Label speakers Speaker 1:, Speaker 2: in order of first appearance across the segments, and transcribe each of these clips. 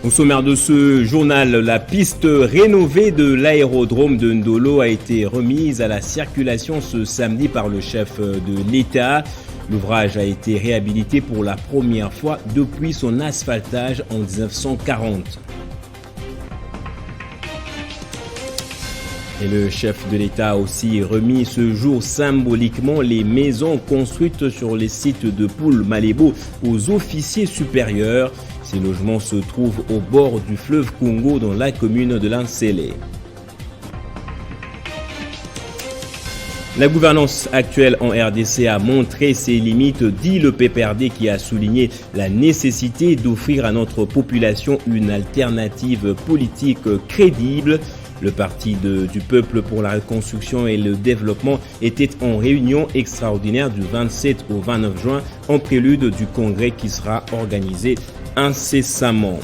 Speaker 1: Au sommaire de ce journal, la piste rénovée de l'aérodrome de Ndolo a été remise à la circulation ce samedi par le chef de l'État. L'ouvrage a été réhabilité pour la première fois depuis son asphaltage en 1940. Et le chef de l'État a aussi remis ce jour symboliquement les maisons construites sur les sites de Poul-Malébo aux officiers supérieurs. Ces logements se trouvent au bord du fleuve Congo dans la commune de Linsélé. La gouvernance actuelle en RDC a montré ses limites, dit le PPRD qui a souligné la nécessité d'offrir à notre population une alternative politique crédible. Le Parti du Peuple pour la Reconstruction et le Développement était en réunion extraordinaire du 27 au 29 juin en prélude du congrès qui sera organisé incessamment.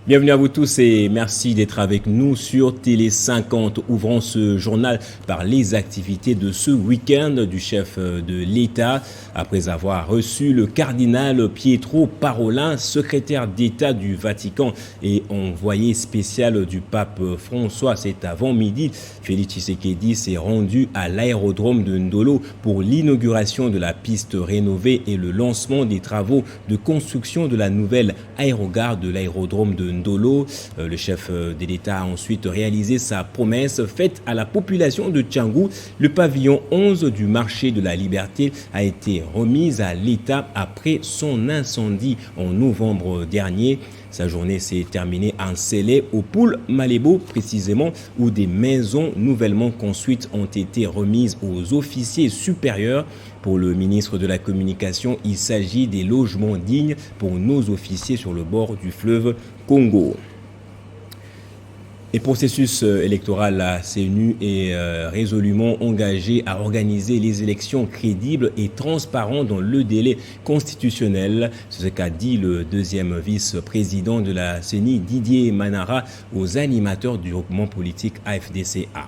Speaker 1: Bienvenue à vous tous et merci d'être avec nous sur Télé 50. Ouvrons ce journal par les activités de ce week-end du chef de l'État. Après avoir reçu le cardinal Pietro Parolin, secrétaire d'État du Vatican et envoyé spécial du pape François cet avant-midi, Félix Tshisekedi s'est rendu à l'aérodrome de Ndolo pour l'inauguration de la piste rénovée et le lancement des travaux de construction de la nouvelle aérogare de l'aérodrome de Ndolo. Le chef de l'État a ensuite réalisé sa promesse faite à la population de Tchangou. Le pavillon 11 du marché de la Liberté a été remis à l'État après son incendie en novembre dernier. Sa journée s'est terminée à Nsélé, au Poul-Malébo précisément, où des maisons nouvellement construites ont été remises aux officiers supérieurs. Pour le ministre de la Communication, il s'agit des logements dignes pour nos officiers sur le bord du fleuve Congo. Et processus électoral, la CNU est résolument engagée à organiser les élections crédibles et transparentes dans le délai constitutionnel. C'est ce qu'a dit le deuxième vice-président de la CENI, Didier Manara, aux animateurs du groupement politique AFDCA.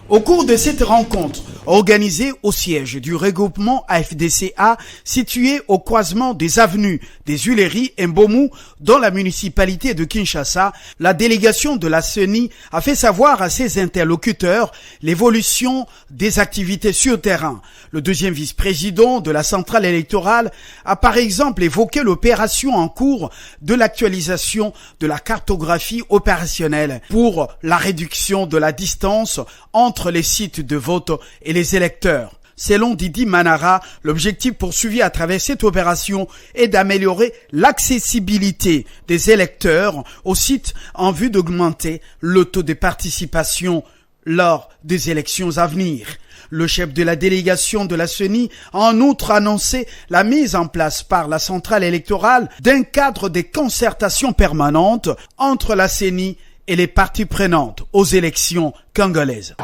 Speaker 2: Au cours de cette rencontre, organisée au siège du regroupement AFDCA, situé au croisement des avenues des Huileries et Mbomou, dans la municipalité de Kinshasa, la délégation de la CENI a fait savoir à ses interlocuteurs l'évolution des activités sur terrain. Le deuxième vice-président de la centrale électorale a par exemple évoqué l'opération en cours de l'actualisation de la cartographie opérationnelle pour la réduction de la distance entre les sites de vote et les électeurs. Selon Didi Manara, l'objectif poursuivi à travers cette opération est d'améliorer l'accessibilité des électeurs aux sites en vue d'augmenter le taux de participation lors des élections à venir. Le chef de la délégation de la CENI a en outre annoncé la mise en place par la centrale électorale d'un cadre de concertation permanente entre la CENI et les parties prenantes aux élections congolaises.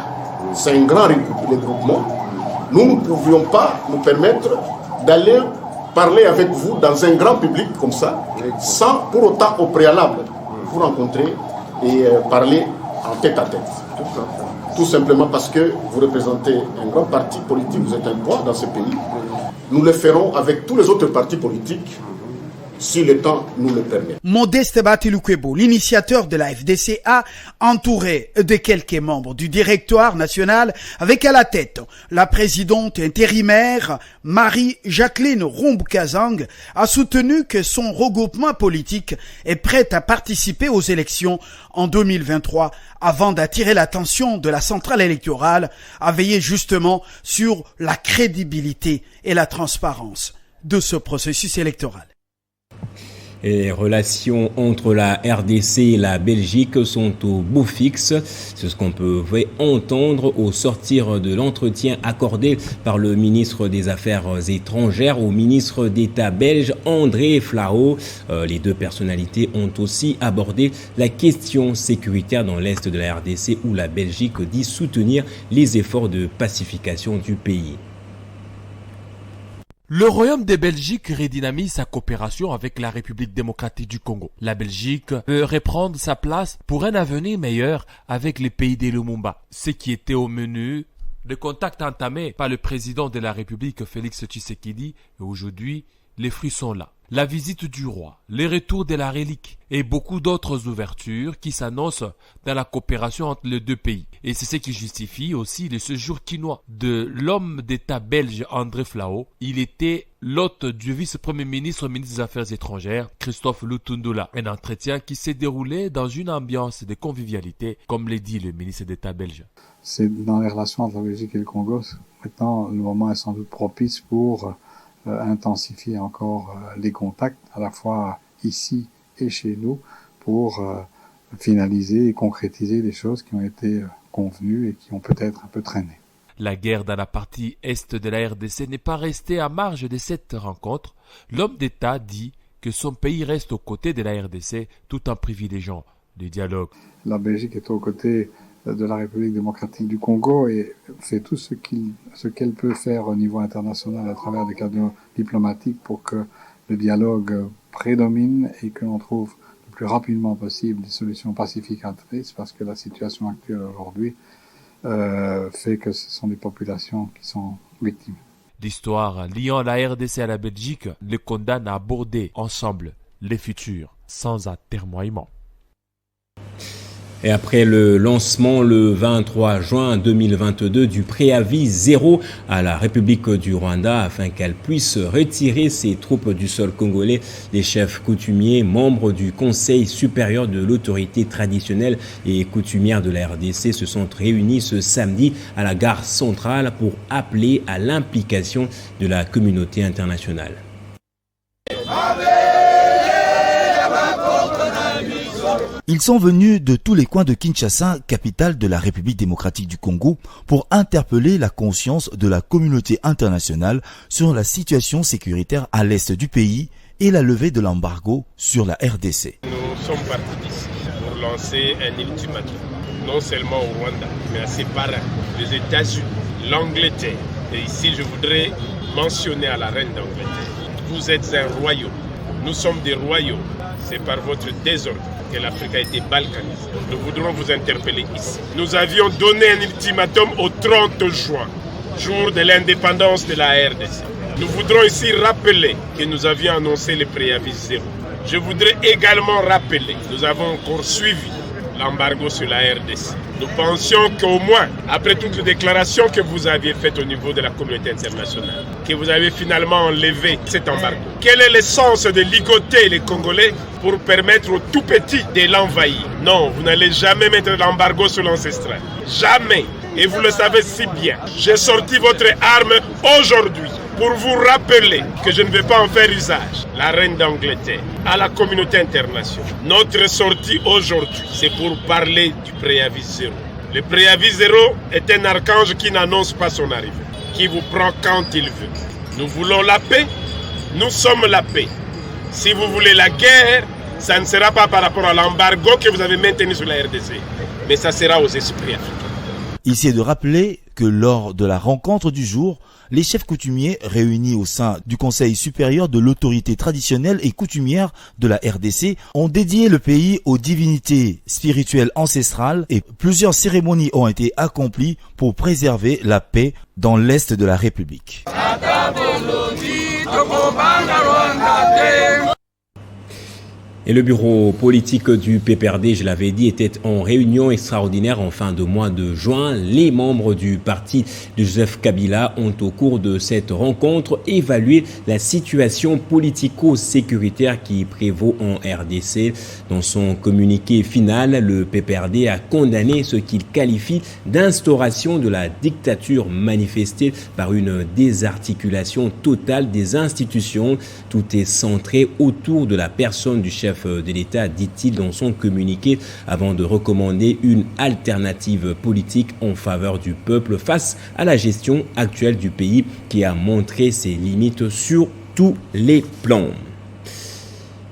Speaker 3: C'est un grand regroupement. Nous ne pouvions pas nous permettre d'aller parler avec vous dans un grand public comme ça, sans pour autant au préalable vous rencontrer et parler en tête à tête. Tout simplement parce que vous représentez un grand parti politique, vous êtes un poids dans ce pays. Nous le ferons avec tous les autres partis politiques, si le temps nous le permet.
Speaker 2: Modeste Batilukwebo, l'initiateur de la FDCA, entouré de quelques membres du directoire national, avec à la tête la présidente intérimaire Marie-Jacqueline Rumbu-Kazang, a soutenu que son regroupement politique est prêt à participer aux élections en 2023 avant d'attirer l'attention de la centrale électorale à veiller justement sur la crédibilité et la transparence de ce processus électoral.
Speaker 1: Et les relations entre la RDC et la Belgique sont au beau fixe. C'est ce qu'on peut entendre au sortir de l'entretien accordé par le ministre des Affaires étrangères au ministre d'État belge André Flao. Les deux personnalités ont aussi abordé la question sécuritaire dans l'est de la RDC où la Belgique dit soutenir les efforts de pacification du pays.
Speaker 4: Le Royaume de Belgique redynamise sa coopération avec la République démocratique du Congo. La Belgique veut reprendre sa place pour un avenir meilleur avec les pays des Lumumba. Ce qui était au menu, le contact entamé par le président de la République Félix Tshisekedi, et aujourd'hui, les fruits sont là. La visite du roi, les retours de la relique et beaucoup d'autres ouvertures qui s'annoncent dans la coopération entre les deux pays. Et c'est ce qui justifie aussi le séjour quinois de l'homme d'État belge André Flao. Il était l'hôte du vice-premier ministre, ministre des Affaires étrangères, Christophe Lutundula. Un entretien qui s'est déroulé dans une ambiance de convivialité, comme l'a dit le ministre d'État belge.
Speaker 5: C'est dans les relations entre la Belgique et le Congo. Maintenant, le moment est sans doute propice pour intensifier encore les contacts, à la fois ici et chez nous, pour finaliser et concrétiser les choses qui ont été convenues et qui ont peut-être un peu traîné.
Speaker 4: La guerre dans la partie est de la RDC n'est pas restée à marge de cette rencontre. L'homme d'État dit que son pays reste aux côtés de la RDC tout en privilégiant le dialogue.
Speaker 5: La Belgique est aux côtés de la République démocratique du Congo et fait tout ce qu'elle peut faire au niveau international à travers des canaux diplomatiques pour que le dialogue prédomine et que l'on trouve le plus rapidement possible des solutions pacificatrices, parce que la situation actuelle aujourd'hui fait que ce sont des populations qui sont victimes.
Speaker 4: L'histoire liant la RDC à la Belgique les condamne à aborder ensemble les futurs sans atermoiement.
Speaker 1: Et après le lancement le 23 juin 2022 du préavis zéro à la République du Rwanda afin qu'elle puisse retirer ses troupes du sol congolais, les chefs coutumiers, membres du Conseil supérieur de l'autorité traditionnelle et coutumière de la RDC se sont réunis ce samedi à la gare centrale pour appeler à l'implication de la communauté internationale.
Speaker 6: Ils sont venus de tous les coins de Kinshasa, capitale de la République démocratique du Congo, pour interpeller la conscience de la communauté internationale sur la situation sécuritaire à l'est du pays et la levée de l'embargo sur la RDC.
Speaker 7: Nous sommes partis d'ici pour lancer un ultimatum, non seulement au Rwanda, mais à ses parrains, les États-Unis, l'Angleterre. Et ici, je voudrais mentionner à la reine d'Angleterre, vous êtes un royaume, nous sommes des royaumes. C'est par votre désordre que l'Afrique a été balkanisée. Nous voudrons vous interpeller ici. Nous avions donné un ultimatum au 30 juin, jour de l'indépendance de la RDC. Nous voudrons ici rappeler que nous avions annoncé le préavis zéro. Je voudrais également rappeler, nous avons encore suivi l'embargo sur la RDC. Nous pensions qu'au moins, après toutes les déclarations que vous aviez faites au niveau de la communauté internationale, que vous avez finalement enlevé cet embargo. Quel est le sens de ligoter les Congolais pour permettre aux tout petits de l'envahir? Non, vous n'allez jamais mettre l'embargo sur l'ancestral. Jamais. Et vous le savez si bien. J'ai sorti votre arme aujourd'hui pour vous rappeler que je ne vais pas en faire usage. La reine d'Angleterre, à la communauté internationale. Notre sortie aujourd'hui, c'est pour parler du préavis zéro. Le préavis zéro est un archange qui n'annonce pas son arrivée, qui vous prend quand il veut. Nous voulons la paix, nous sommes la paix. Si vous voulez la guerre, ça ne sera pas par rapport à l'embargo que vous avez maintenu sur la RDC, mais ça sera aux esprits africains.
Speaker 6: Ici est de rappeler que lors de la rencontre du jour, les chefs coutumiers réunis au sein du Conseil supérieur de l'autorité traditionnelle et coutumière de la RDC ont dédié le pays aux divinités spirituelles ancestrales et plusieurs cérémonies ont été accomplies pour préserver la paix dans l'est de la République.
Speaker 1: Et le bureau politique du PPRD, je l'avais dit, était en réunion extraordinaire en fin de mois de juin. Les membres du parti de Joseph Kabila ont au cours de cette rencontre évalué la situation politico-sécuritaire qui prévaut en RDC. Dans son communiqué final, le PPRD a condamné ce qu'il qualifie d'instauration de la dictature manifestée par une désarticulation totale des institutions. Tout est centré autour de la personne du chef de l'État, dit-il dans son communiqué, avant de recommander une alternative politique en faveur du peuple face à la gestion actuelle du pays qui a montré ses limites sur tous les plans.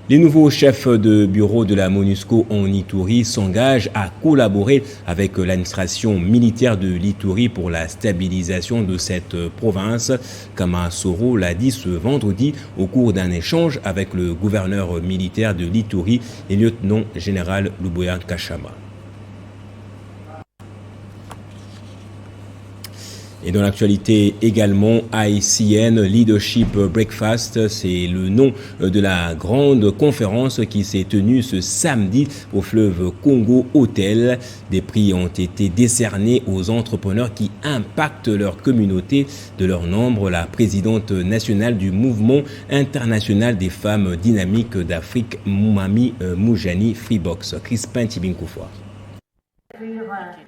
Speaker 1: Les nouveaux chefs de bureau de la MONUSCO en Ituri s'engagent à collaborer avec l'administration militaire de l'Ituri pour la stabilisation de cette province. Kama Soro l'a dit ce vendredi au cours d'un échange avec le gouverneur militaire de l'Ituri et lieutenant-général Luboya Kachama. Et dans l'actualité également, ICN Leadership Breakfast, c'est le nom de la grande conférence qui s'est tenue ce samedi au fleuve Congo Hôtel. Des prix ont été décernés aux entrepreneurs qui impactent leur communauté. De leur nombre, la présidente nationale du mouvement international des femmes dynamiques d'Afrique, Moumami Moujani Freebox, Crispin Tibinkoufwa.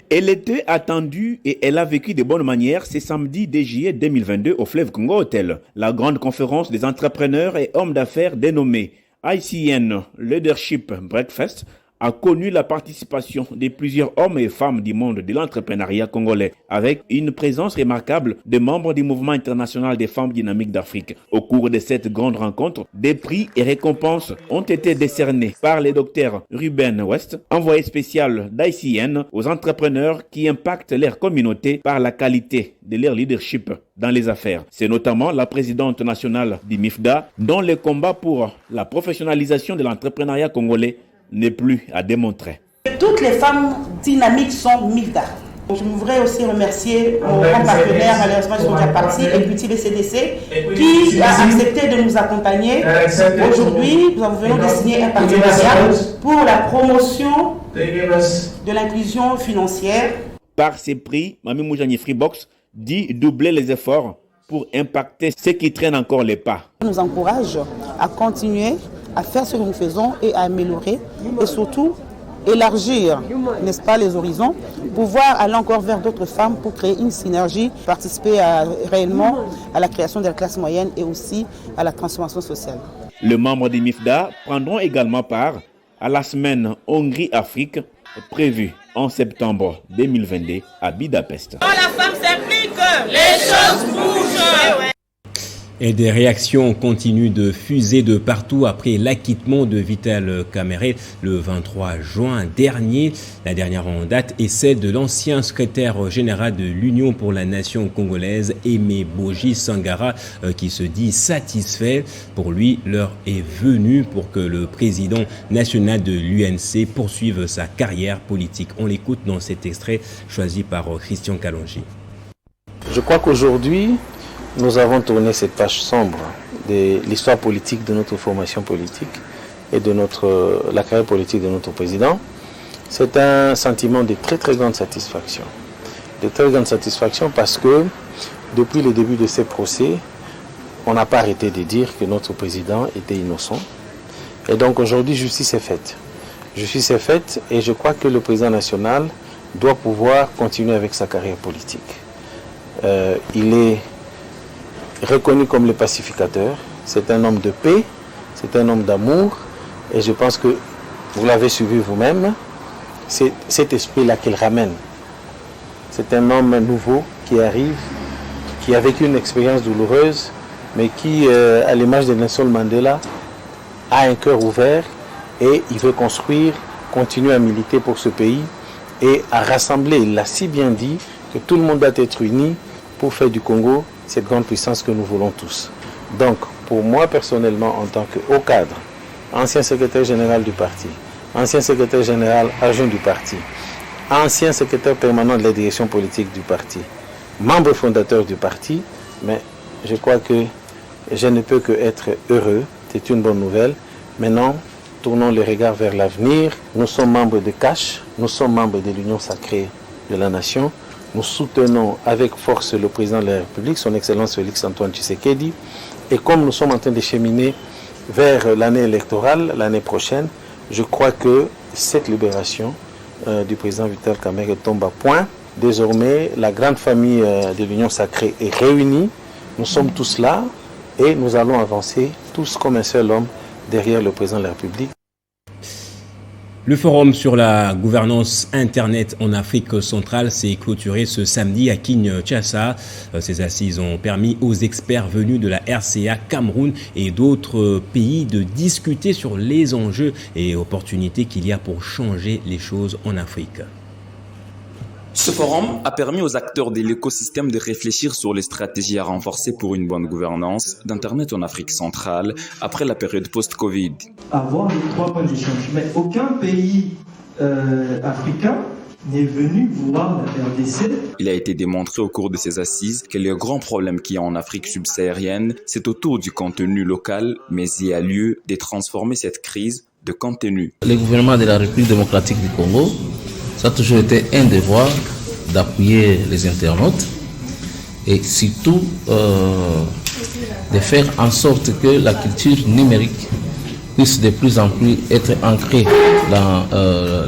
Speaker 8: Elle était attendue et elle a vécu de bonne manière ce samedi 10 juillet 2022 au fleuve Congo Hotel. La grande conférence des entrepreneurs et hommes d'affaires dénommée ICN Leadership Breakfast a connu la participation de plusieurs hommes et femmes du monde de l'entrepreneuriat congolais, avec une présence remarquable de membres du mouvement international des femmes dynamiques d'Afrique. Au cours de cette grande rencontre, des prix et récompenses ont été décernés par le docteur Ruben West, envoyé spécial d'ICN aux entrepreneurs qui impactent leur communauté par la qualité de leur leadership dans les affaires. C'est notamment la présidente nationale du MIFDA, dont le combat pour la professionnalisation de l'entrepreneuriat congolais n'est plus à démontrer.
Speaker 9: Toutes les femmes dynamiques sont MIFDA. Je voudrais aussi remercier mon grand partenaire, malheureusement ils sont déjà partis, Equity BCDC, qui a accepté de nous accompagner. Aujourd'hui, nous venons de signer un partenariat pour la promotion de l'inclusion financière.
Speaker 8: Par ces prix, Mami Moujani Freebox dit doubler les efforts pour impacter ceux qui traînent encore les pas.
Speaker 9: On nous encourage à continuer à faire ce que nous faisons et à améliorer et surtout élargir, n'est-ce pas, les horizons, pouvoir aller encore vers d'autres femmes pour créer une synergie, participer réellement à la création de la classe moyenne et aussi à la transformation sociale.
Speaker 8: Les membres du MIFDA prendront également part à la semaine Hongrie-Afrique prévue en septembre 2022 à Budapest.
Speaker 10: Quand la femme s'implique, les choses bougent.
Speaker 1: Et des réactions continuent de fuser de partout après l'acquittement de Vital Kamerhe le 23 juin dernier. La dernière en date est celle de l'ancien secrétaire général de l'Union pour la nation congolaise, Aimé Boji Sangara, qui se dit satisfait. Pour lui, l'heure est venue pour que le président national de l'UNC poursuive sa carrière politique. On l'écoute dans cet extrait choisi par Christian Kalonji.
Speaker 11: Je crois qu'aujourd'hui, nous avons tourné cette page sombre de l'histoire politique de notre formation politique et de la carrière politique de notre président. C'est un sentiment de très très grande satisfaction. De très grande satisfaction parce que depuis le début de ces procès, on n'a pas arrêté de dire que notre président était innocent. Et donc aujourd'hui, justice est faite. Justice est faite et je crois que le président national doit pouvoir continuer avec sa carrière politique. Il est reconnu comme le pacificateur, c'est un homme de paix, c'est un homme d'amour et je pense que vous l'avez suivi vous-même, c'est cet esprit-là qu'il ramène. C'est un homme nouveau qui arrive, qui a vécu une expérience douloureuse mais qui, à l'image de Nelson Mandela, a un cœur ouvert et il veut construire, continuer à militer pour ce pays et à rassembler, il l'a si bien dit, que tout le monde doit être uni pour faire du Congo cette grande puissance que nous voulons tous. Donc, pour moi personnellement, en tant que haut cadre, ancien secrétaire général du parti, ancien secrétaire général adjoint du parti, ancien secrétaire permanent de la direction politique du parti, membre fondateur du parti, mais je crois que je ne peux que être heureux, c'est une bonne nouvelle. Maintenant, tournons les regards vers l'avenir. Nous sommes membres de CACH, nous sommes membres de l'Union sacrée de la nation. Nous soutenons avec force le président de la République, son Excellence Félix Antoine Tshisekedi. Et comme nous sommes en train de cheminer vers l'année électorale, l'année prochaine, je crois que cette libération du président Vital Kamerhe tombe à point. Désormais, la grande famille de l'Union sacrée est réunie. Nous sommes tous là et nous allons avancer tous comme un seul homme derrière le président de la République.
Speaker 1: Le forum sur la gouvernance Internet en Afrique centrale s'est clôturé ce samedi à Kinshasa. Ces assises ont permis aux experts venus de la RCA, Cameroun et d'autres pays de discuter sur les enjeux et opportunités qu'il y a pour changer les choses en Afrique.
Speaker 12: Ce forum a permis aux acteurs de l'écosystème de réfléchir sur les stratégies à renforcer pour une bonne gouvernance d'Internet en Afrique centrale après la période post-Covid.
Speaker 13: Avoir les 3 points d'échange, mais aucun pays africain n'est venu voir la RDC.
Speaker 12: Il a été démontré au cours de ces assises que le grand problème qu'il y a en Afrique subsaharienne, c'est autour du contenu local, mais il y a lieu de transformer cette crise de contenu.
Speaker 14: Le gouvernement de la République démocratique du Congo, ça a toujours été un devoir d'appuyer les internautes et surtout de faire en sorte que la culture numérique puisse de plus en plus être ancrée dans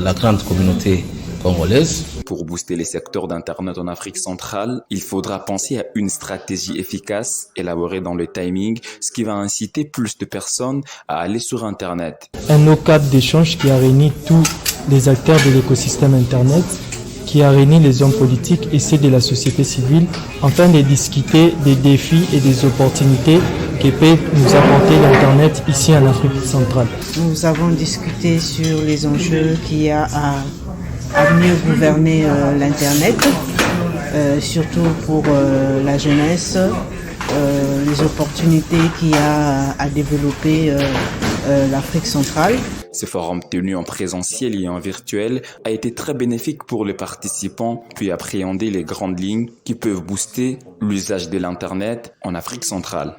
Speaker 14: la grande communauté congolaise.
Speaker 12: Pour booster les secteurs d'Internet en Afrique centrale, il faudra penser à une stratégie efficace, élaborée dans le timing, ce qui va inciter plus de personnes à aller sur Internet.
Speaker 15: Un haut cadre d'échange qui a réuni tous les acteurs de l'écosystème Internet, qui a réuni les hommes politiques et ceux de la société civile, afin de discuter des défis et des opportunités que peut nous apporter l'Internet ici en Afrique centrale.
Speaker 16: Nous avons discuté sur les enjeux qu'il y a à mieux gouverner l'Internet, surtout pour la jeunesse, les opportunités qu'il y a à développer l'Afrique centrale.
Speaker 12: Ce forum tenu en présentiel et en virtuel a été très bénéfique pour les participants, puis appréhender les grandes lignes qui peuvent booster l'usage de l'Internet en Afrique centrale.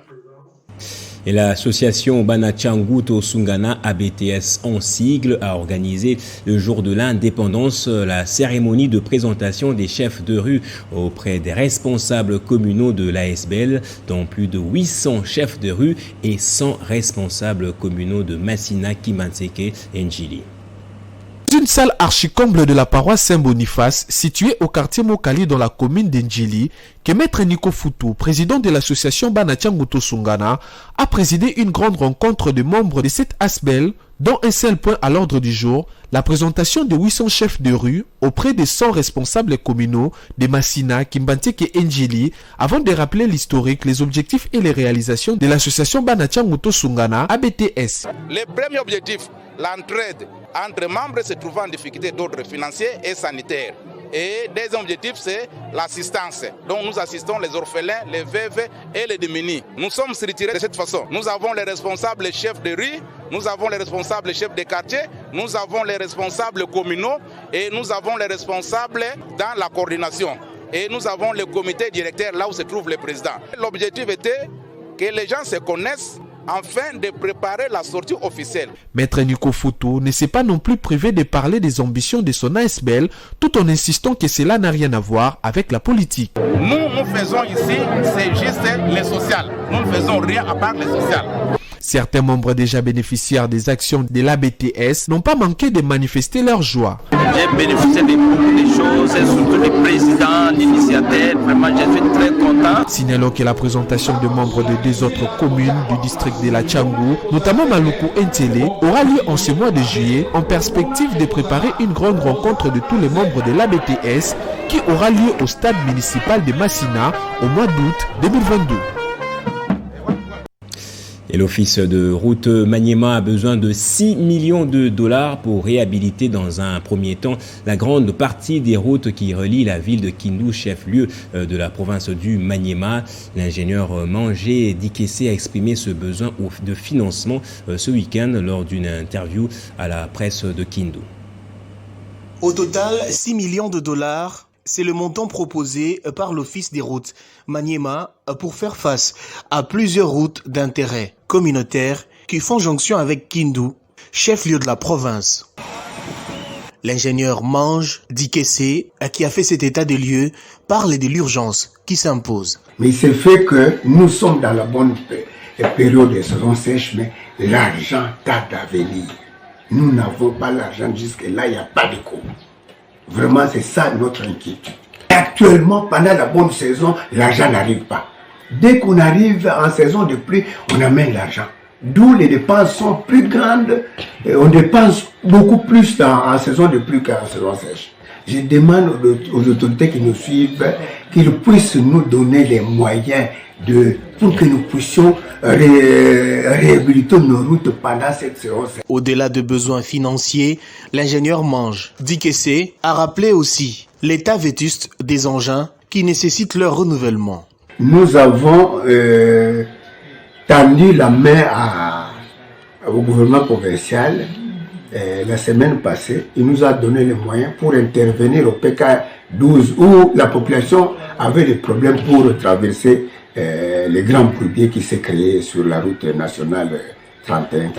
Speaker 1: Et l'association Banachangu Tosungana ABTS en sigle a organisé le jour de l'indépendance la cérémonie de présentation des chefs de rue auprès des responsables communaux de l'ASBL, dont plus de 800 chefs de rue et 100 responsables communaux de Massina, Kimanseke et Njili.
Speaker 17: Une salle archicomble de la paroisse Saint-Boniface, située au quartier Mokali dans la commune d'Ndjili, que Maître Nico Foutou, président de l'association Banachangu Tosungana, a présidé une grande rencontre de membres de cette ASBL, dont un seul point à l'ordre du jour, la présentation de 800 chefs de rue auprès des 100 responsables communaux de Massina, Kimbanteke et Ndjili, avant de rappeler l'historique, les objectifs et les réalisations de l'association Banachangu Tosungana ABTS.
Speaker 18: Le premier objectif, l'entraide entre membres se trouvant en difficulté d'ordre financier et sanitaire. Et deuxième objectif, c'est l'assistance. Donc nous assistons les orphelins, les veuves et les démunis. Nous sommes retirés de cette façon. Nous avons les responsables chefs de rue, nous avons les responsables chefs de quartier, nous avons les responsables communaux et nous avons les responsables dans la coordination. Et nous avons le comité directeur là où se trouve le président. L'objectif était que les gens se connaissent afin de préparer la sortie officielle.
Speaker 17: Maître Nico Foutou ne s'est pas non plus privé de parler des ambitions de son ASBL, tout en insistant que cela n'a rien à voir avec la politique.
Speaker 18: Nous faisons ici, c'est juste le social. Nous ne faisons rien à part le social.
Speaker 17: Certains membres déjà bénéficiaires des actions de l'ABTS n'ont pas manqué de manifester leur joie.
Speaker 19: J'ai bénéficié de beaucoup de choses, surtout du président, l'initiateur. Vraiment, je suis très content.
Speaker 17: Signalons que la présentation de membres de 2 autres communes du district de la Tchangou, notamment Maluku et Ntélé, aura lieu en ce mois de juillet, en perspective de préparer une grande rencontre de tous les membres de l'ABTS qui aura lieu au stade municipal de Massina au mois d'août 2022.
Speaker 1: Et l'office de route Maniema a besoin de 6 millions de dollars pour réhabiliter dans un premier temps la grande partie des routes qui relient la ville de Kindu, chef-lieu de la province du Maniema. L'ingénieur Mangé Dikessé a exprimé ce besoin de financement ce week-end lors d'une interview à la presse de Kindu.
Speaker 20: Au total, 6 millions de dollars. C'est le montant proposé par l'Office des routes Maniema pour faire face à plusieurs routes d'intérêt communautaire qui font jonction avec Kindu, chef-lieu de la province. L'ingénieur Mange Dikessé, qui a fait cet état des lieux, parle de l'urgence qui s'impose.
Speaker 21: Mais c'est fait que nous sommes dans la bonne période de saison sèche, mais l'argent tarde à venir. Nous n'avons pas l'argent jusque-là, il n'y a pas de cours. Vraiment, c'est ça notre inquiétude. Actuellement, pendant la bonne saison, l'argent n'arrive pas. Dès qu'on arrive en saison de pluie, on amène l'argent. D'où les dépenses sont plus grandes. Et on dépense beaucoup plus en saison de pluie qu'en saison sèche. Je demande aux autorités qui nous suivent qu'ils puissent nous donner les moyens pour que nous puissions réhabiliter nos routes pendant cette saison.
Speaker 20: Au-delà de besoins financiers, l'ingénieur Mange Dikessé a rappelé aussi l'état vétuste des engins qui nécessitent leur renouvellement.
Speaker 21: Nous avons tendu la main au gouvernement provincial la semaine passée. Il nous a donné les moyens pour intervenir au PK12 où la population avait des problèmes pour traverser les grands brûliers qui s'est créé sur la route nationale 31-32.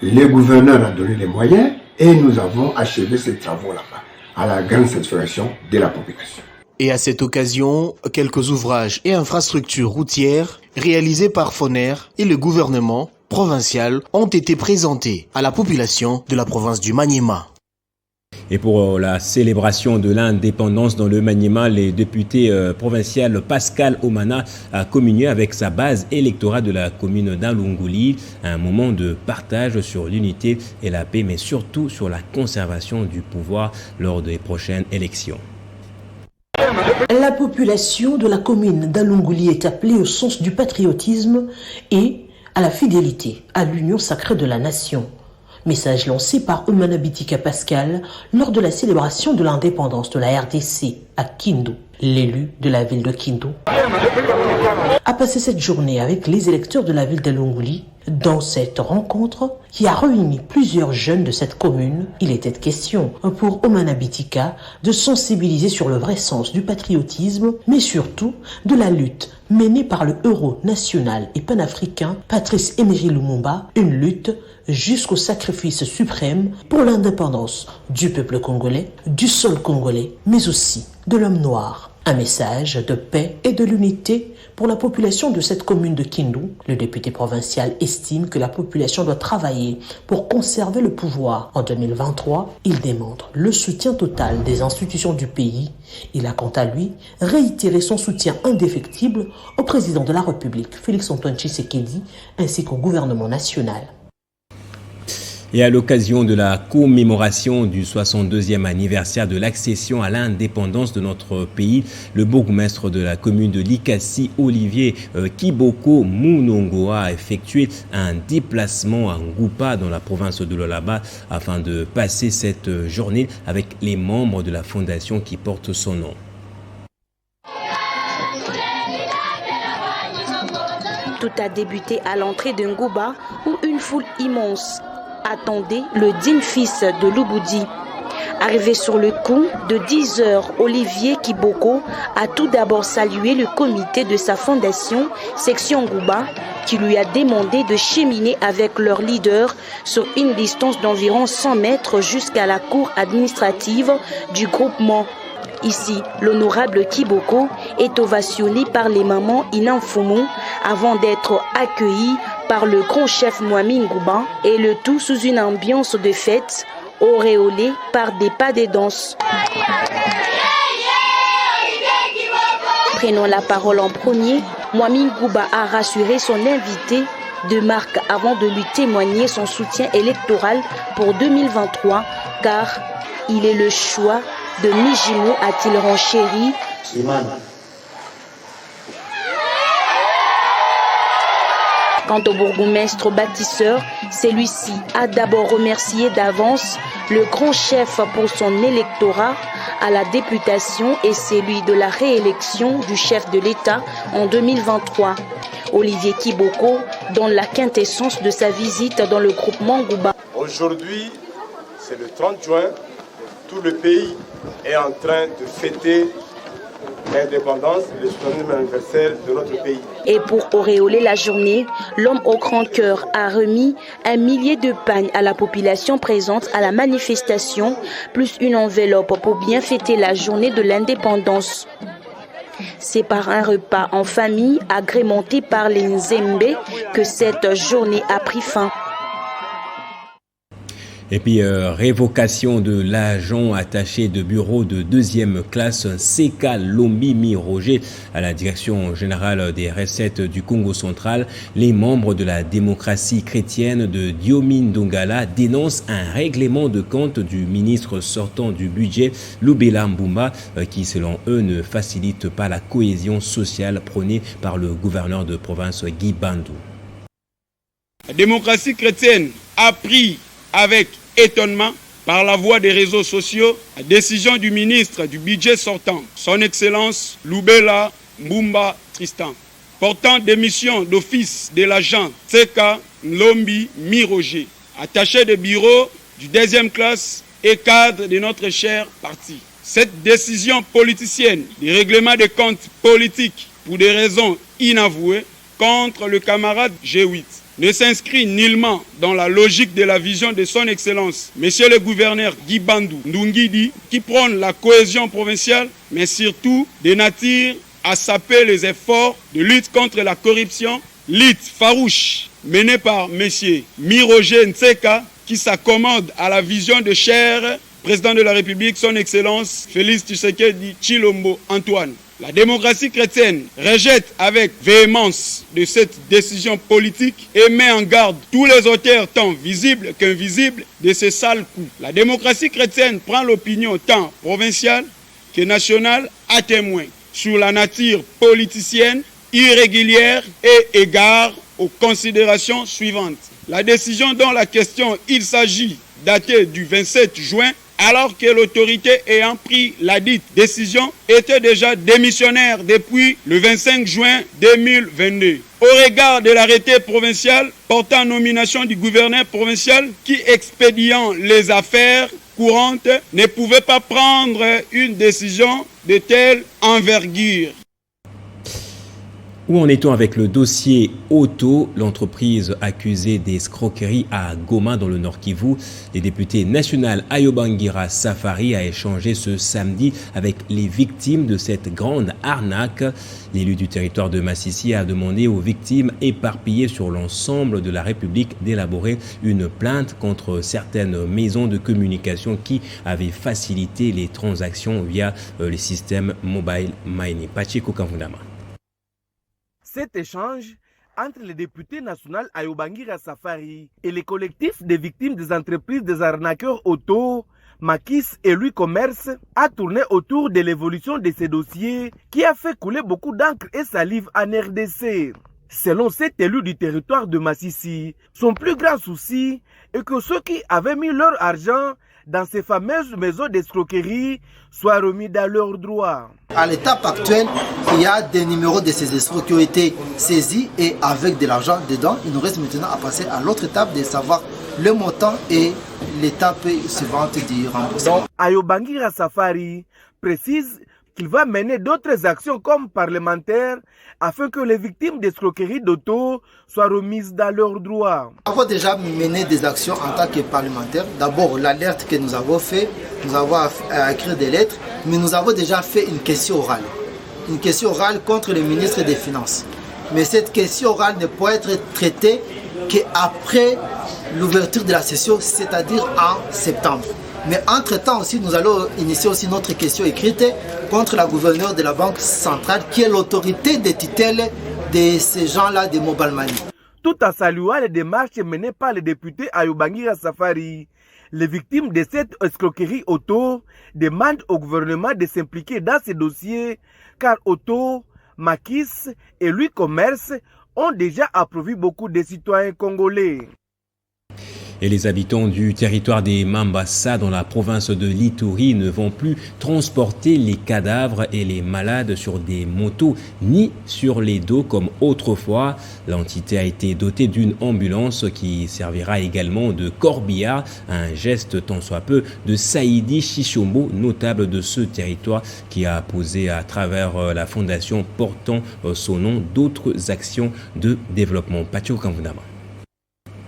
Speaker 21: Le gouverneur a donné les moyens et nous avons achevé ces travaux là-bas à la grande satisfaction de la population.
Speaker 20: Et à cette occasion, quelques ouvrages et infrastructures routières réalisés par Foner et le gouvernement provincial ont été présentés à la population de la province du Maniema.
Speaker 1: Et pour la célébration de l'indépendance dans le Maniema, les députés provincial Pascal Omana a communié avec sa base électorale de la commune d'Alunguli, un moment de partage sur l'unité et la paix, mais surtout sur la conservation du pouvoir lors des prochaines élections.
Speaker 3: La population de la commune d'Alunguli est appelée au sens du patriotisme et à la fidélité à l'union sacrée de la nation. Message lancé par Omana Bitika Pascal lors de la célébration de l'indépendance de la RDC à Kindu. L'élu de la ville de Kindu a passé cette journée avec les électeurs de la ville d'Alunguli. Dans cette rencontre qui a réuni plusieurs jeunes de cette commune, il était question pour Omana Bitika de sensibiliser sur le vrai sens du patriotisme, mais surtout de la lutte menée par le héros national et panafricain Patrice Emery Lumumba, une lutte jusqu'au sacrifice suprême pour l'indépendance du peuple congolais, du sol congolais, mais aussi de l'homme noir. Un message de paix et de l'unité pour la population de cette commune de Kindu. Le député provincial estime que la population doit travailler pour conserver le pouvoir. En 2023, il démontre le soutien total des institutions du pays. Il a quant à lui réitéré son soutien indéfectible au président de la République, Félix-Antoine Tshisekedi, ainsi qu'au gouvernement national.
Speaker 1: Et à l'occasion de la commémoration du 62e anniversaire de l'accession à l'indépendance de notre pays, le bourgmestre de la commune de Likasi, Olivier Kiboko Munongo, a effectué un déplacement à Ngupa dans la province de l'Olaba afin de passer cette journée avec les membres de la fondation qui porte son nom.
Speaker 22: Tout a débuté à l'entrée de Nguba où une foule immense attendait le digne fils de Luboudi. Arrivé sur le coup de 10 heures, Olivier Kiboko a tout d'abord salué le comité de sa fondation, section Nguba, qui lui a demandé de cheminer avec leur leader sur une distance d'environ 100 mètres jusqu'à la cour administrative du groupement. Ici, l'honorable Kiboko est ovationné par les mamans Inamfumu avant d'être accueilli par le grand chef Mwami Nguba et le tout sous une ambiance de fête auréolée par des pas de danse. Prenant la parole en premier, Mwami Nguba a rassuré son invité de marque avant de lui témoigner son soutien électoral pour 2023 car il est le choix de Mijimo, a-t-il renchéri. Quant au bourgmestre bâtisseur, celui-ci a d'abord remercié d'avance le grand chef pour son électorat à la députation et celui de la réélection du chef de l'État en 2023. Olivier Kiboko donne la quintessence de sa visite dans le groupement Nguba.
Speaker 23: Aujourd'hui, c'est le 30 juin, tout le pays est en train de fêter l'indépendance, le 60e anniversaire de notre pays.
Speaker 22: Et pour auréoler la journée, l'homme au grand cœur a remis 1 millier de pagnes à la population présente à la manifestation, plus une enveloppe pour bien fêter la journée de l'indépendance. C'est par un repas en famille agrémenté par les Nzembe que cette journée a pris fin.
Speaker 1: Et puis, révocation de l'agent attaché de bureau de deuxième classe Seka Lombimi Roger à la direction générale des recettes du Congo central. Les membres de la démocratie chrétienne de Diomine Dongala dénoncent un règlement de compte du ministre sortant du budget, Lubela Mbumba, qui, selon eux, ne facilite pas la cohésion sociale prônée par le gouverneur de province Guy Bandou.
Speaker 2: La démocratie chrétienne a pris avec étonnement, par la voie des réseaux sociaux, la décision du ministre du budget sortant, son Excellence Lubela Mbumba Tristan, portant démission d'office de l'agent Seka Lombimi Roger, attaché de bureau du deuxième classe et cadre de notre cher parti. Cette décision politicienne du règlement des comptes politiques pour des raisons inavouées contre le camarade G8 ne s'inscrit nullement dans la logique de la vision de son Excellence, Monsieur le gouverneur Guy Bandou Ndungidi, qui prône la cohésion provinciale, mais surtout de nature à saper les efforts de lutte contre la corruption, lutte farouche menée par Monsieur Miroje Nseka, qui s'accommode à la vision de cher président de la République, son Excellence Félix Tshisekedi Tshilombo Antoine. La démocratie chrétienne rejette avec véhémence de cette décision politique et met en garde tous les auteurs tant visibles qu'invisibles de ces sales coups. La démocratie chrétienne prend l'opinion tant provinciale que nationale à témoin sur la nature politicienne irrégulière et égard aux considérations suivantes. La décision dont la question il s'agit datée du 27 juin, alors que l'autorité ayant pris la dite décision était déjà démissionnaire depuis le 25 juin 2022. Au regard de l'arrêté provincial portant nomination du gouverneur provincial qui, expédiant les affaires courantes, ne pouvait pas prendre une décision de telle envergure.
Speaker 1: Où en est-on avec le dossier Auto, l'entreprise accusée d'escroquerie à Goma dans le Nord Kivu? Les députés nationaux Ayobangira Safari a échangé ce samedi avec les victimes de cette grande arnaque. L'élu du territoire de Massissi a demandé aux victimes éparpillées sur l'ensemble de la République d'élaborer une plainte contre certaines maisons de communication qui avaient facilité les transactions via les systèmes mobile money. Pachiko Kamvundama.
Speaker 4: Cet échange entre les députés nationaux Ayobangira Safari et les collectifs des victimes des entreprises des arnaqueurs auto, Makis et Lui Commerce a tourné autour de l'évolution de ces dossiers qui a fait couler beaucoup d'encre et salive en RDC. Selon cet élu du territoire de Massissi, son plus grand souci est que ceux qui avaient mis leur argent dans ces fameuses maisons d'escroquerie soient remis dans leurs droits.
Speaker 5: À l'étape actuelle, il y a des numéros de ces escrocs qui ont été saisis et avec de l'argent dedans. Il nous reste maintenant à passer à l'autre étape de savoir le montant et l'étape suivante du remboursement.
Speaker 4: Ayobangira Safari précise qu'il va mener d'autres actions comme parlementaire afin que les victimes d'escroquerie d'auto soient remises dans leurs droits.
Speaker 5: Nous avons déjà mené des actions en tant que parlementaire. D'abord, l'alerte que nous avons fait, nous avons écrit des lettres, mais nous avons déjà fait une question orale. Une question orale contre le ministre des Finances. Mais cette question orale ne peut être traitée qu'après l'ouverture de la session, c'est-à-dire en septembre. Mais entre-temps aussi, nous allons initier aussi notre question écrite contre la gouverneure de la Banque centrale qui est l'autorité de tutelle de ces gens-là de Mobile Money.
Speaker 4: Tout en saluant les démarches menées par les députés Ayobangira Safari, les victimes de cette escroquerie auto demandent au gouvernement de s'impliquer dans ces dossiers car Auto, Makis et Lui Commerce ont déjà approuvé beaucoup de citoyens congolais.
Speaker 1: Et les habitants du territoire des Mambasa dans la province de l'Ituri ne vont plus transporter les cadavres et les malades sur des motos ni sur les dos comme autrefois. L'entité a été dotée d'une ambulance qui servira également de corbillard, un geste tant soit peu de Saïdi Chichombo, notable de ce territoire qui a posé à travers la fondation portant son nom d'autres actions de développement. Pacho Kamvundama.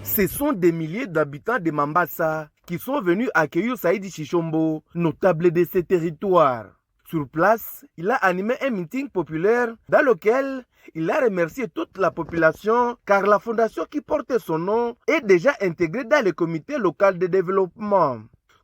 Speaker 4: Ce sont des milliers d'habitants de Mambasa qui sont venus accueillir Saïdi Chichombo, notable de ces territoires. Sur place, il a animé un meeting populaire dans lequel il a remercié toute la population car la fondation qui porte son nom est déjà intégrée dans le comité local de développement.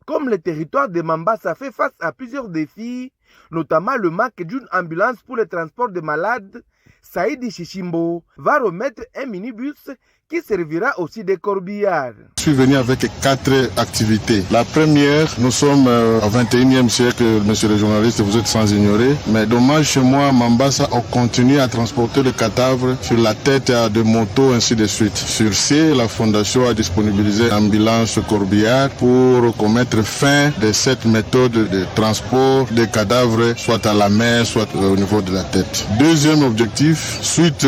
Speaker 4: Comme le territoire de Mambasa fait face à plusieurs défis, notamment le manque d'une ambulance pour le transport de malades, Saïdi Chichimbo va remettre un minibus qui servira aussi de corbillard.
Speaker 6: Je suis venu avec 4 activités. La première, nous sommes au 21e siècle, monsieur le journaliste, vous êtes sans ignorer. Mais dommage, chez moi, à Mambasa, on continue à transporter le cadavre sur la tête de motos, ainsi de suite. Sur ce, la fondation a disponibilisé une ambulance corbillard pour commettre fin de cette méthode de transport des cadavres, soit à la main, soit au niveau de la tête. Deuxième objectif, suite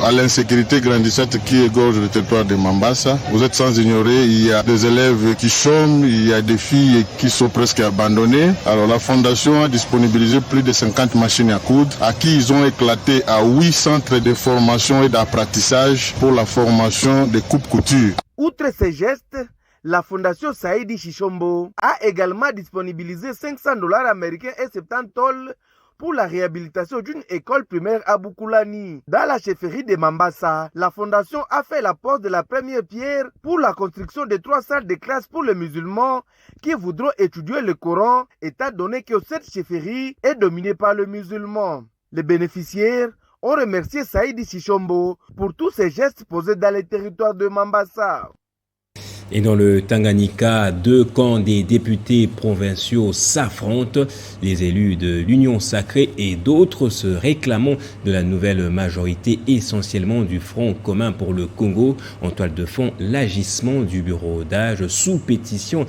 Speaker 6: à l'insécurité grandissante qui égorge le territoire de Mambasa, vous êtes sans ignorer, il y a des élèves qui chôment, il y a des filles qui sont presque abandonnées. Alors la fondation a disponibilisé plus de 50 machines à coudre, à qui ils ont éclaté à 8 centres de formation et d'apprentissage pour la formation des coupe-couture.
Speaker 4: Outre ces gestes, la fondation Saïdi Chichombo a également disponibilisé $500 américains et 70 tolls pour la réhabilitation d'une école primaire à Bukulani. Dans la chefferie de Mambasa, la fondation a fait la pose de la première pierre pour la construction de 3 salles de classe pour les musulmans qui voudront étudier le Coran, étant donné que cette chefferie est dominée par les musulmans. Les bénéficiaires ont remercié Saïdi Chichombo pour tous ces gestes posés dans le territoire de Mambasa.
Speaker 1: Et dans le Tanganyika, 2 camps des députés provinciaux s'affrontent. Les élus de l'Union sacrée et d'autres se réclamant de la nouvelle majorité, essentiellement du Front commun pour le Congo. En toile de fond, l'agissement du bureau d'âge sous pétition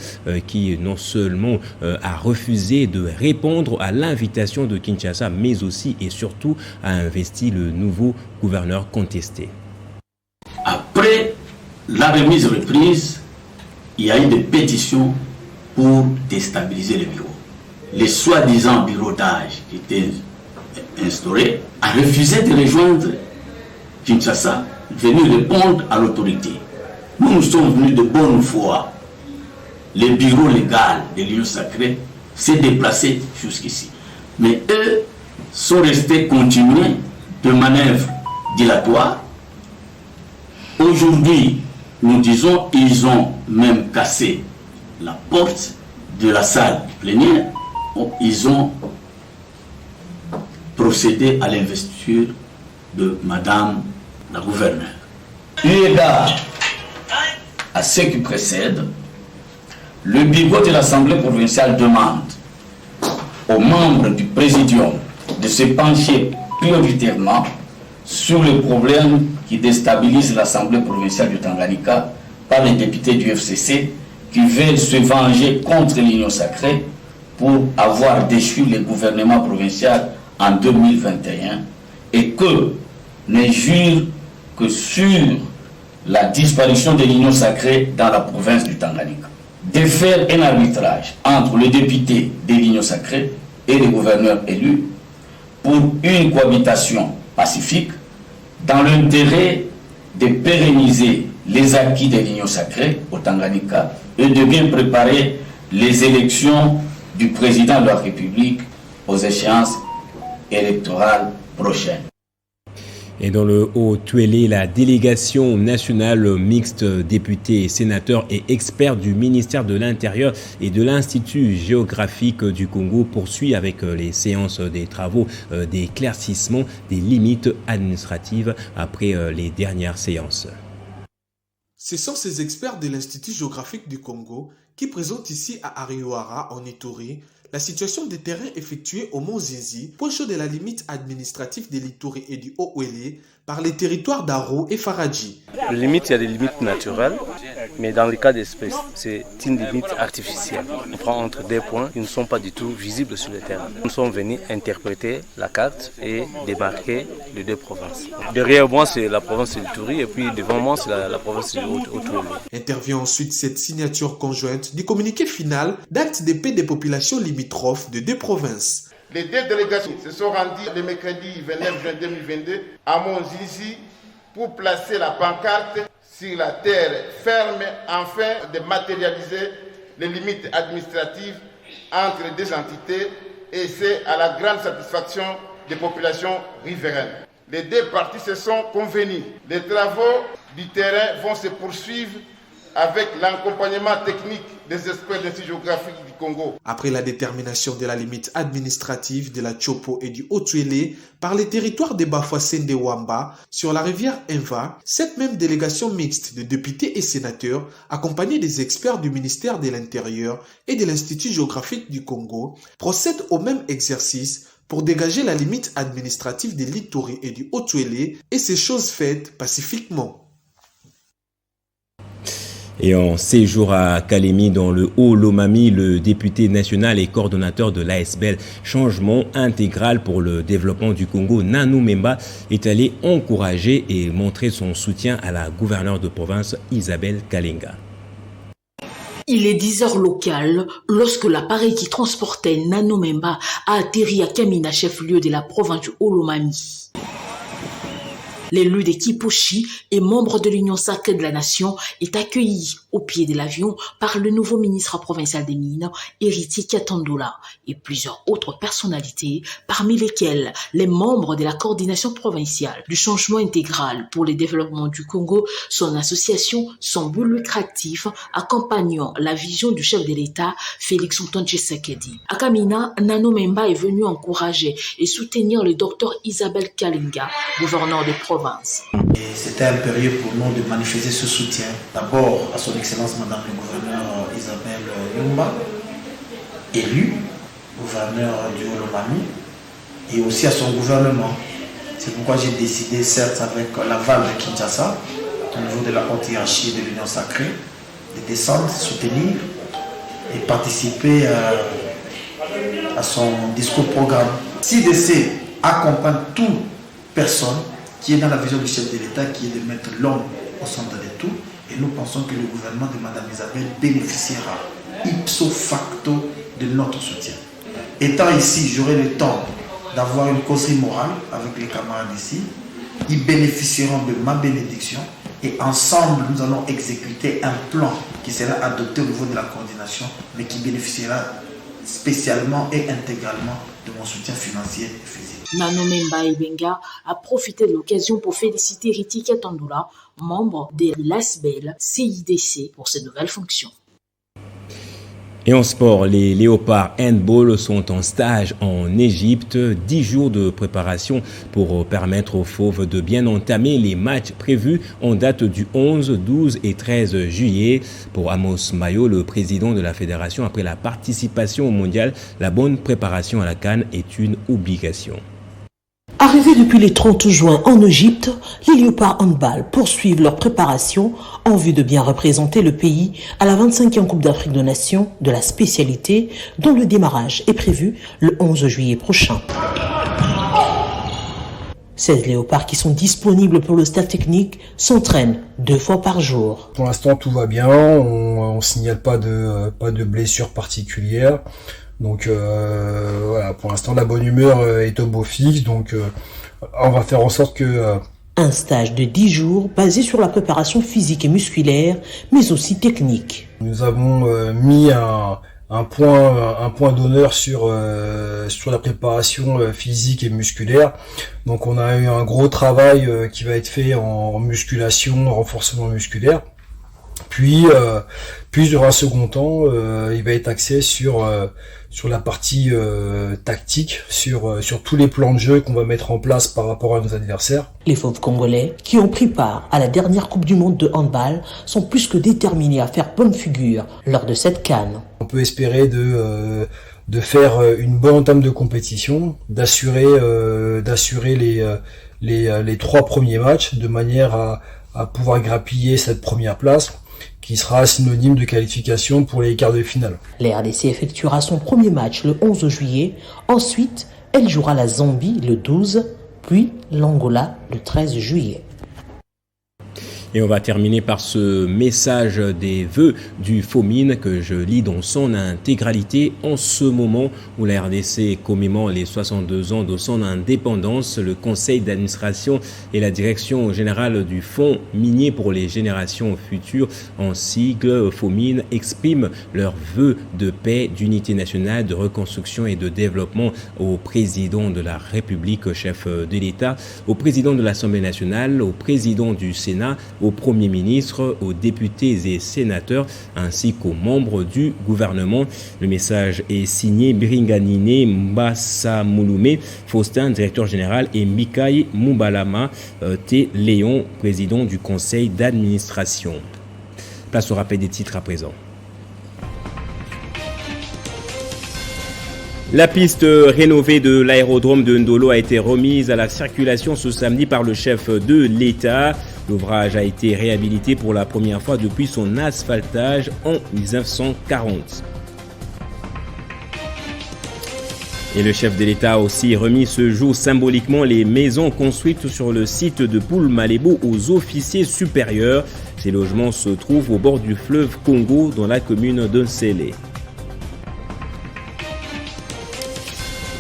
Speaker 1: qui non seulement a refusé de répondre à l'invitation de Kinshasa, mais aussi et surtout a investi le nouveau gouverneur contesté.
Speaker 7: Après la remise reprise, il y a eu des pétitions pour déstabiliser le bureau. Le soi-disant bureau d'âge qui était instauré a refusé de rejoindre Kinshasa, venu répondre à l'autorité. Nous sommes venus de bonne foi. Le bureau légal de l'Union sacrée s'est déplacé jusqu'ici. Mais eux sont restés continués de manœuvres dilatoires. Aujourd'hui, nous disons ils ont même cassé la porte de la salle plénière. Ils ont procédé à l'investiture de Madame la gouverneure. Eu égard à ce qui précède, le bureau de l'Assemblée provinciale demande aux membres du Présidium de se pencher prioritairement sur les problèmes qui déstabilisent l'Assemblée provinciale du Tanganyika par les députés du FCC qui veulent se venger contre l'Union sacrée pour avoir déchu le gouvernement provincial en 2021 et que ne jure que sur la disparition de l'Union sacrée dans la province du Tanganyika. De faire un arbitrage entre les députés de l'Union sacrée et les gouverneurs élus pour une cohabitation pacifique dans l'intérêt de pérenniser les acquis de l'Union sacrée au Tanganyika et de bien préparer les élections du président de la République aux échéances électorales prochaines.
Speaker 1: Et dans le Haut-Tuélé, la délégation nationale mixte députés et sénateurs et experts du ministère de l'Intérieur et de l'Institut géographique du Congo poursuit avec les séances des travaux d'éclaircissement des limites administratives après les dernières séances.
Speaker 17: Ce sont ces experts de l'Institut géographique du Congo qui présentent ici à Ariouara, en Ituri, la situation des terrains effectués au Mont Zizi, point chaud de la limite administrative de l'Ituri et du Haut-Ouélé, par les territoires d'Aro et Faradji.
Speaker 9: Les limites, il y a des limites naturelles, mais dans le cas d'espèces, c'est une limite artificielle. On prend entre des points qui ne sont pas du tout visibles sur le terrain. Nous sommes venus interpréter la carte et démarquer les 2 provinces. Derrière moi, c'est la province de l'Ituri et puis devant moi, c'est la province du Haut-Ouélé.
Speaker 17: Intervient ensuite cette signature conjointe du communiqué final d'acte de paix des populations limitrophes de 2 provinces.
Speaker 18: Les 2 délégations se sont rendues le mercredi 29 juin 2022 à Monzizi pour placer la pancarte sur la terre ferme afin de matérialiser les limites administratives entre les 2 entités
Speaker 8: et c'est à la grande satisfaction des populations riveraines. Les deux parties se sont convenues. Les travaux du terrain vont se poursuivre avec l'accompagnement technique des experts de l'Institut géographique du Congo.
Speaker 17: Après la détermination de la limite administrative de la Chopo et du Haut-Tuélé par les territoires de Bafouassende Wamba sur la rivière Enva, cette même délégation mixte de députés et sénateurs, accompagnée des experts du ministère de l'Intérieur et de l'Institut géographique du Congo, procède au même exercice pour dégager la limite administrative de l'Ituri et du Haut-Tuélé, et ces choses faites pacifiquement.
Speaker 1: Et en séjour à Kalemi dans le Haut-Lomami, le député national et coordonnateur de l'ASBL Changement Intégral pour le développement du Congo, Nanou Memba, est allé encourager et montrer son soutien à la gouverneure de province Isabelle Kalenga.
Speaker 3: Il est 10h locales lorsque l'appareil qui transportait Nanou Memba a atterri à Kamina, chef-lieu de la province du Haut-Lomami. L'élu de Kipushi et membre de l'Union sacrée de la Nation est accueilli au pied de l'avion par le nouveau ministre provincial des Mines, Héritier Katandoula, et plusieurs autres personnalités, parmi lesquelles les membres de la coordination provinciale du changement intégral pour le développement du Congo, son association sans but lucratif accompagnant la vision du chef de l'État, Félix Antoine Tshisekedi. À Kamina, Nanou Memba est venu encourager et soutenir le docteur Isabelle Kalenga, gouverneur de province.
Speaker 10: C'était impérieux pour nous de manifester ce soutien, d'abord à son Excellence Madame le gouverneur Isabelle Yumba, élue gouverneur du Haut-Lomami, et aussi à son gouvernement. C'est pourquoi j'ai décidé, certes avec l'aval de Kinshasa, au niveau de la haute hiérarchie de l'Union sacrée, de descendre, soutenir et participer à son discours-programme. CDC accompagne toute personne qui est dans la vision du chef de l'État, qui est de mettre l'homme au centre de tout. Et nous pensons que le gouvernement de Mme Isabelle bénéficiera ipso facto de notre soutien. Étant ici, j'aurai le temps d'avoir une causerie morale avec les camarades ici. Ils bénéficieront de ma bénédiction et ensemble, nous allons exécuter un plan qui sera adopté au niveau de la coordination, mais qui bénéficiera spécialement et intégralement de mon soutien financier et physique.
Speaker 3: Nanou Memba Ebenga a profité de l'occasion pour féliciter Héritier Katandoula, membre de l'ASBL CIDC, pour ses nouvelles fonctions.
Speaker 1: Et en sport, les Léopards Handball sont en stage en Égypte. 10 jours de préparation pour permettre aux Fauves de bien entamer les matchs prévus en date du 11, 12 et 13 juillet. Pour Amos Mayo, le président de la fédération, après la participation au mondial, la bonne préparation à la CAN est une obligation.
Speaker 3: Arrivés depuis le 30 juin en Égypte, les Léopards Handball poursuivent leur préparation en vue de bien représenter le pays à la 25e Coupe d'Afrique des Nations de la spécialité, dont le démarrage est prévu le 11 juillet prochain. 16 léopards qui sont disponibles pour le staff technique s'entraînent 2 fois par jour.
Speaker 11: Pour l'instant, tout va bien, on signale pas de blessures particulières. Donc voilà, pour l'instant la bonne humeur est au beau fixe, donc on va faire en sorte que...
Speaker 3: Un stage de 10 jours basé sur la préparation physique et musculaire, mais aussi technique.
Speaker 11: Nous avons mis un point d'honneur sur la préparation physique et musculaire. Donc on a eu un gros travail qui va être fait en musculation, renforcement musculaire. Puis sur un second temps, il va être axé sur la partie tactique, sur tous les plans de jeu qu'on va mettre en place par rapport à nos adversaires.
Speaker 3: Les Fauves congolais, qui ont pris part à la dernière Coupe du Monde de handball, sont plus que déterminés à faire bonne figure lors de cette CAN.
Speaker 11: On peut espérer de faire une bonne entame de compétition, d'assurer les 3 premiers matchs de manière à pouvoir grappiller cette première place, qui sera synonyme de qualification pour les quarts de finale.
Speaker 3: La RDC effectuera son premier match le 11 juillet. Ensuite, elle jouera la Zambie le 12, puis l'Angola le 13 juillet.
Speaker 1: Et on va terminer par ce message des vœux du FOMIN que je lis dans son intégralité. En ce moment où la RDC commémore les 62 ans de son indépendance, le conseil d'administration et la direction générale du Fonds minier pour les générations futures, en sigle FOMIN, expriment leurs vœux de paix, d'unité nationale, de reconstruction et de développement au président de la République, chef de l'État, au président de l'Assemblée nationale, au président du Sénat, au Premier ministre, aux députés et sénateurs, ainsi qu'aux membres du gouvernement. Le message est signé Biringanine Mbassa Mouloumé, Faustin, directeur général, et Mikaï Moubalama T. Léon, président du conseil d'administration. Place au rappel des titres à présent. La piste rénovée de l'aérodrome de Ndolo a été remise à la circulation ce samedi par le chef de l'État. L'ouvrage a été réhabilité pour la première fois depuis son asphaltage en 1940. Et le chef de l'État a aussi remis ce jour symboliquement les maisons construites sur le site de Poul-Malébo aux officiers supérieurs. Ces logements se trouvent au bord du fleuve Congo dans la commune de Nsélé.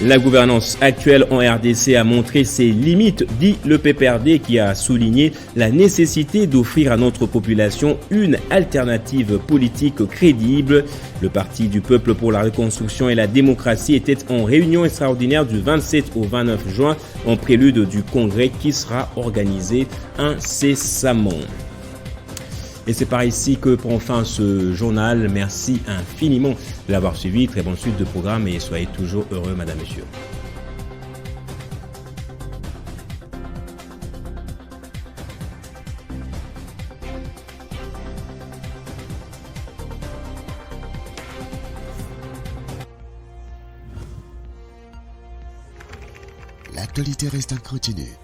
Speaker 1: La gouvernance actuelle en RDC a montré ses limites, dit le PPRD, qui a souligné la nécessité d'offrir à notre population une alternative politique crédible. Le Parti du Peuple pour la Reconstruction et la Démocratie était en réunion extraordinaire du 27 au 29 juin en prélude du congrès qui sera organisé incessamment. Et c'est par ici que prend fin ce journal. Merci infiniment de l'avoir suivi. Très bonne suite de programme et soyez toujours heureux, madame, monsieur.
Speaker 13: L'actualité reste incontinue.